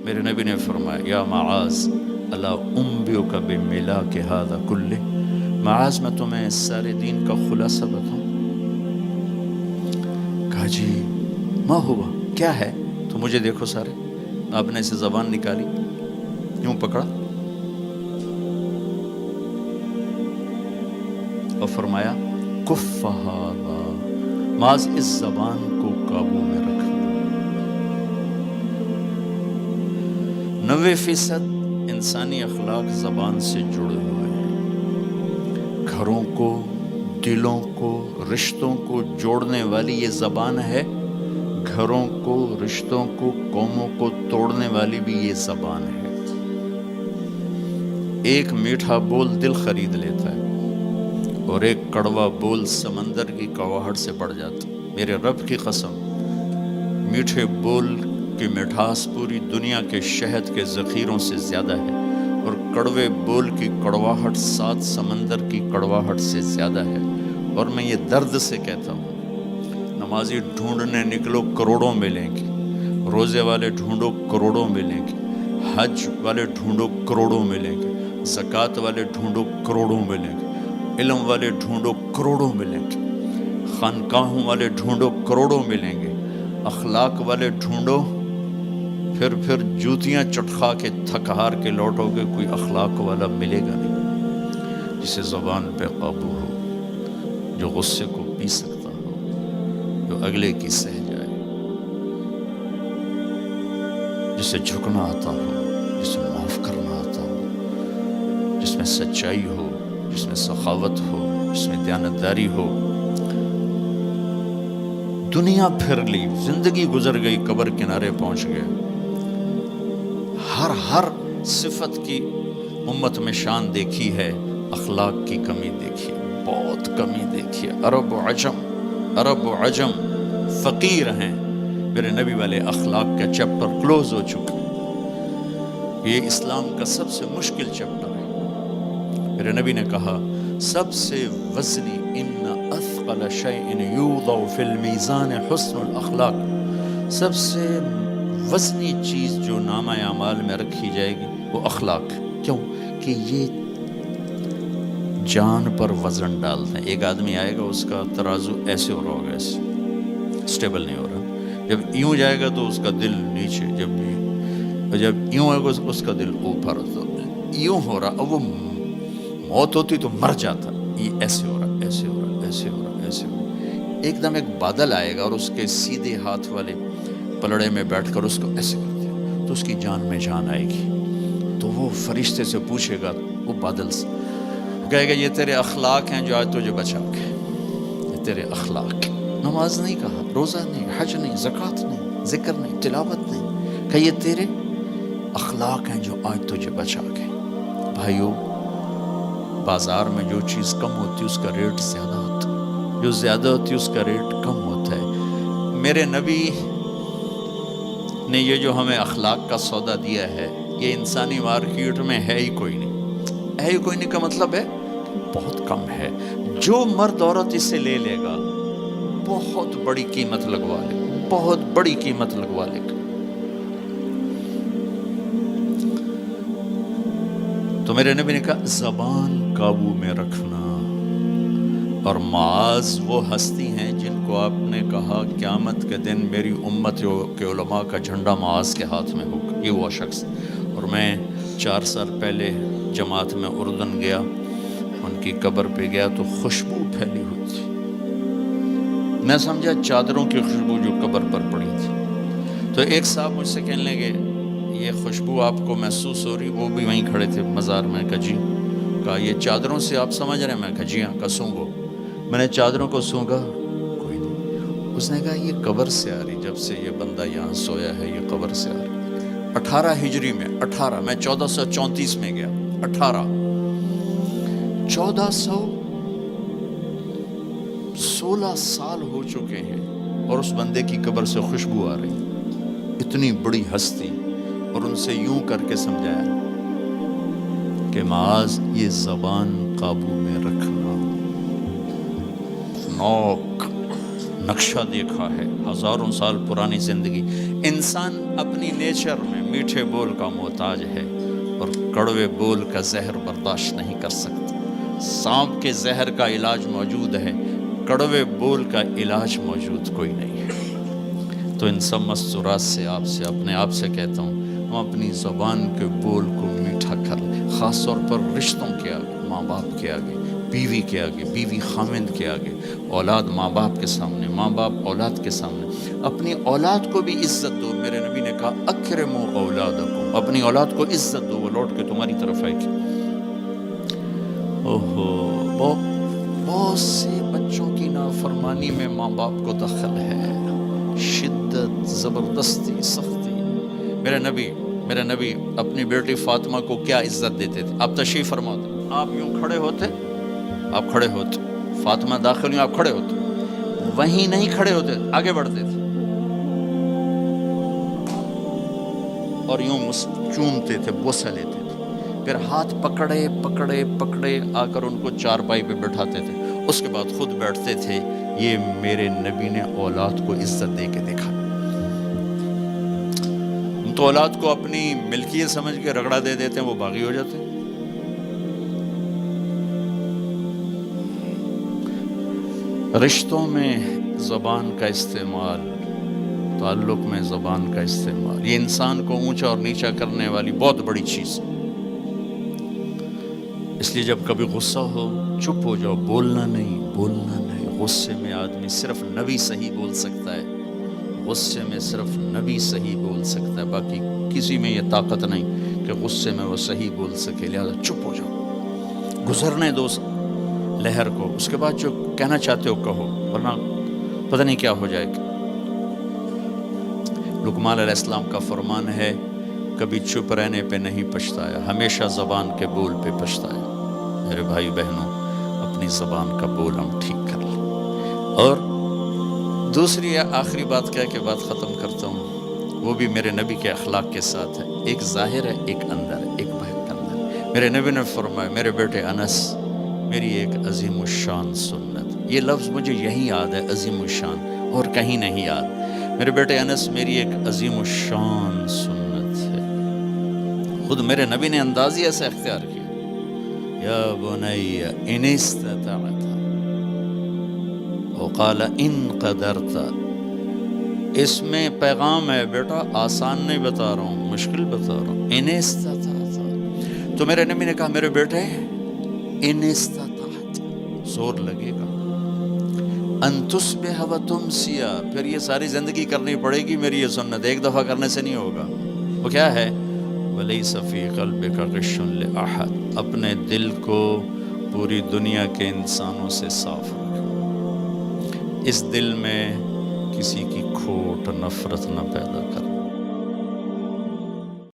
میرے نبی نے فرمایا یا معاذ الا انبئک بملاک ھذا کلہ، معاذ میں تمہیں اس سارے دین کا خلاصہ بتاؤں؟ کہا جی ما ہوا، کیا ہے؟ تو مجھے دیکھو سارے، آپ نے اسے زبان نکالی، یوں پکڑا اور فرمایا کف ھذا، معاذ اس زبان کو قابو میں رکھ لو۔ 90% انسانی اخلاق زبان سے جڑے ہوئے ہیں۔ گھروں کو، دلوں کو، رشتوں کو جوڑنے والی یہ زبان ہے، گھروں کو، رشتوں کو، قوموں کو توڑنے والی بھی یہ زبان ہے۔ ایک میٹھا بول دل خرید لیتا ہے اور ایک کڑوا بول سمندر کی کڑواہٹ سے بڑھ جاتا۔ میرے رب کی قسم، میٹھے بول کی مٹھاس پوری دنیا کے شہد کے ذخیروں سے زیادہ ہے، اور کڑوے بول کی کڑواہٹ 7 سمندر کی کڑواہٹ سے زیادہ ہے۔ اور میں یہ درد سے کہتا ہوں، نمازی ڈھونڈنے نکلو کروڑوں ملیں گے، روزے والے ڈھونڈو کروڑوں ملیں گے، حج والے ڈھونڈو کروڑوں ملیں گے، زکوٰۃ والے ڈھونڈو کروڑوں ملیں گے، علم والے ڈھونڈو کروڑوں ملیں گے، خانقاہوں والے ڈھونڈو کروڑوں ملیں گے، اخلاق والے ڈھونڈو، پھر جوتیاں چٹخا کے تھک ہار کے لوٹو گے، کوئی اخلاق والا ملے گا نہیں، جسے زبان پہ قابو ہو، جو غصے کو پی سکتا ہو، جو اگلے کی سہ جائے، جسے جھکنا آتا ہو، جسے معاف کرنا آتا ہو، جس میں سچائی ہو، جس میں سخاوت ہو، جس میں دیانتداری ہو۔ دنیا پھر لی، زندگی گزر گئی، قبر کنارے پہنچ گئے، ہر صفت کی امت میں شان دیکھی ہے، اخلاق کی کمی دیکھی ہے، بہت کمی دیکھی ہے۔ عرب و عجم فقیر ہیں، میرے نبی والے اخلاق کا چیپٹر کلوز ہو چکا ہے۔ یہ اسلام کا سب سے مشکل چیپٹر ہے۔ میرے نبی نے کہا سب سے وزنی ان اثقل شیء یوضع فی المیزان حسن الاخلاق، سب سے وزنی چیز جو نامہ اعمال میں رکھی جائے گی وہ اخلاق۔ کیوں؟ کہ یہ جان پر وزن ڈالتے ہیں۔ ایک آدمی آئے گا، اس کا ترازو ایسے ہو رہا ہوگا، ایسے اسٹیبل نہیں ہو رہا، جب یوں جائے گا تو اس کا دل نیچے، جب یوں آئے گا اس کا دل اوپر، تو یوں ہو رہا، اب وہ موت ہوتی تو مر جاتا، یہ ایسے ہو رہا، ایسے ہو رہا، ایسے ہو رہا، ایسے ہو رہا۔ ایک دم ایک بادل آئے گا اور اس کے سیدھے ہاتھ والے پلڑے میں بیٹھ کر اس کو ایسے کر دیا تو اس کی جان میں جان آئے گی۔ تو وہ فرشتے سے پوچھے گا، وہ بادل سے کہے گا یہ تیرے اخلاق ہیں جو آج تجھے بچا کے، یہ تیرے اخلاق۔ نماز نہیں کہا، روزہ نہیں، حج نہیں، زکوٰۃ نہیں، ذکر نہیں، تلاوت نہیں، کہ یہ تیرے اخلاق ہیں جو آج تجھے بچا کے۔ بھائیو، بازار میں جو چیز کم ہوتی ہے اس کا ریٹ زیادہ ہوتا ہے، جو زیادہ ہوتی ہے اس کا ریٹ کم ہوتا ہے۔ میرے نبی نے یہ جو ہمیں اخلاق کا سودا دیا ہے، یہ انسانی مارکیٹ میں ہے ہی کوئی نہیں۔ ہے ہی کوئی نہیں کا مطلب ہے بہت کم ہے۔ جو مرد عورت اسے لے لے گا بہت بڑی قیمت لگوا لے گا، بہت بڑی قیمت لگوا لے گا۔ تو میرے نبی نے کہا زبان قابو میں رکھنا۔ اور معاذ وہ ہستی ہیں جن کو آپ نے کہا قیامت کے دن میری امت کے علماء کا جھنڈا معاذ کے ہاتھ میں ہوگا، یہ وہ شخص۔ اور میں 4 سال پہلے جماعت میں اردن گیا، ان کی قبر پہ گیا تو خوشبو پھیلی ہوئی تھی، میں سمجھا چادروں کی خوشبو جو قبر پر پڑی تھی۔ تو ایک صاحب مجھ سے کہنے لگے یہ خوشبو آپ کو محسوس ہو رہی؟ وہ بھی وہیں کھڑے تھے مزار میں۔ کہا جی۔ کہا یہ چادروں سے آپ سمجھ رہے ہیں؟ میں کہا جی ہاں۔ کہا سونگو۔ میں نے چادروں کو سونگا، کوئی نہیں۔ اس نے کہا یہ قبر سے آ رہی، جب سے یہ بندہ یہاں سویا ہے یہ قبر سے آ رہی۔ 18 ہجری میں، 18 میں 1434 میں گیا، 1416 سال ہو چکے ہیں اور اس بندے کی قبر سے خوشبو آ رہی، اتنی بڑی ہستی۔ اور ان سے یوں کر کے سمجھایا کہ معاذ یہ زبان قابو میں رکھنا۔ نوک نقشہ دیکھا ہے، 1000 سال پرانی زندگی، انسان اپنی نیچر میں میٹھے بول کا محتاج ہے اور کڑوے بول کا زہر برداشت نہیں کر سکتا۔ سانپ کے زہر کا علاج موجود ہے، کڑوے بول کا علاج موجود کوئی نہیں ہے۔ تو ان سب مستورات سے اپنے آپ سے کہتا ہوں، ہم اپنی زبان کے بول کو میٹھا کر لیں، خاص طور پر رشتوں کے آگے، ماں باپ کے آگے، بیوی کے آگے، بیوی خامند کے آگے، اولاد ماں باپ کے سامنے، ماں باپ اولاد کے سامنے۔ اپنی اولاد کو بھی عزت دو۔ میرے نبی نے کہا اکرموا اولادکم، اپنی اولاد کو عزت دو، وہ لوٹ کے تمہاری طرف آئے گی۔ بہت سے بچوں کی نافرمانی میں ماں باپ کو دخل ہے، شدت، زبردستی، سختی۔ میرے نبی اپنی بیٹی فاطمہ کو کیا عزت دیتے تھے؟ آپ تشریف فرما دو، آپ یوں کھڑے ہوتے، فاطمہ داخل ہوئی، آپ کھڑے ہوتے، وہیں نہیں کھڑے ہوتے، آگے بڑھتے تھے اور یوں چومتے تھے، بوسہ لیتے تھے، پھر ہاتھ پکڑے آ کر ان کو چارپائی پہ بٹھاتے تھے، اس کے بعد خود بیٹھتے تھے۔ یہ میرے نبی نے اولاد کو عزت دے کے دیکھا۔ ہم تو اولاد کو اپنی ملکیت سمجھ کے رگڑا دے دیتے ہیں، وہ باغی ہو جاتے ہیں۔ رشتوں میں زبان کا استعمال، تعلق میں زبان کا استعمال، یہ انسان کو اونچا اور نیچا کرنے والی بہت بڑی چیز ہے۔ اس لیے جب کبھی غصہ ہو چپ ہو جاؤ، بولنا نہیں۔ غصے میں آدمی صرف نبی صحیح بول سکتا ہے، غصے میں صرف نبی صحیح بول سکتا ہے، باقی کسی میں یہ طاقت نہیں کہ غصے میں وہ صحیح بول سکے۔ لہذا چپ ہو جاؤ، گزرنے دو لہر کو، اس کے بعد جو کہنا چاہتے ہو کہو، ورنہ پتہ نہیں کیا ہو جائے گا۔ لقمان علیہ السلام کا فرمان ہے، کبھی چپ رہنے پہ نہیں پچھتایا، ہمیشہ زبان کے بول پہ پچھتایا۔ میرے بھائی بہنوں، اپنی زبان کا بول ہم ٹھیک کر لیں۔ اور دوسری آخری بات کہہ کے بات ختم کرتا ہوں، وہ بھی میرے نبی کے اخلاق کے ساتھ ہے، ایک ظاہر ہے، ایک اندر ہے، ایک باہر کا اندر ہے۔ میرے نبی نے فرمایا، میرے بیٹے انس، میری ایک عظیم الشان سنت، یہ لفظ مجھے یہی یاد ہے، عظیم الشان، اور کہیں نہیں یاد۔ میرے بیٹے انس، میری ایک عظیم الشان سنت ہے۔ خود میرے نبی نے انداز ہی ایسا اختیار کیا، یا بنی ان استطعت، وقال ان قدرت۔ اس میں پیغام ہے، بیٹا آسان نہیں بتا رہا ہوں، مشکل بتا رہا ہوں۔ ان استطعت، تو میرے نبی نے کہا میرے بیٹے ان استطعت، زور لگے گا، ان تصبح و تمسی، پھر یہ ساری زندگی کرنی پڑے گی میری یہ سنت، ایک دفعہ کرنے سے نہیں ہوگا۔ وہ کیا ہے؟ وَلَيْسَ فِي قَلْبِكَ غِشٌّ لِأَحَدٍ، اپنے دل کو پوری دنیا کے انسانوں سے صاف رکھو، اس دل میں کسی کی کھوٹ، نفرت نہ پیدا کر۔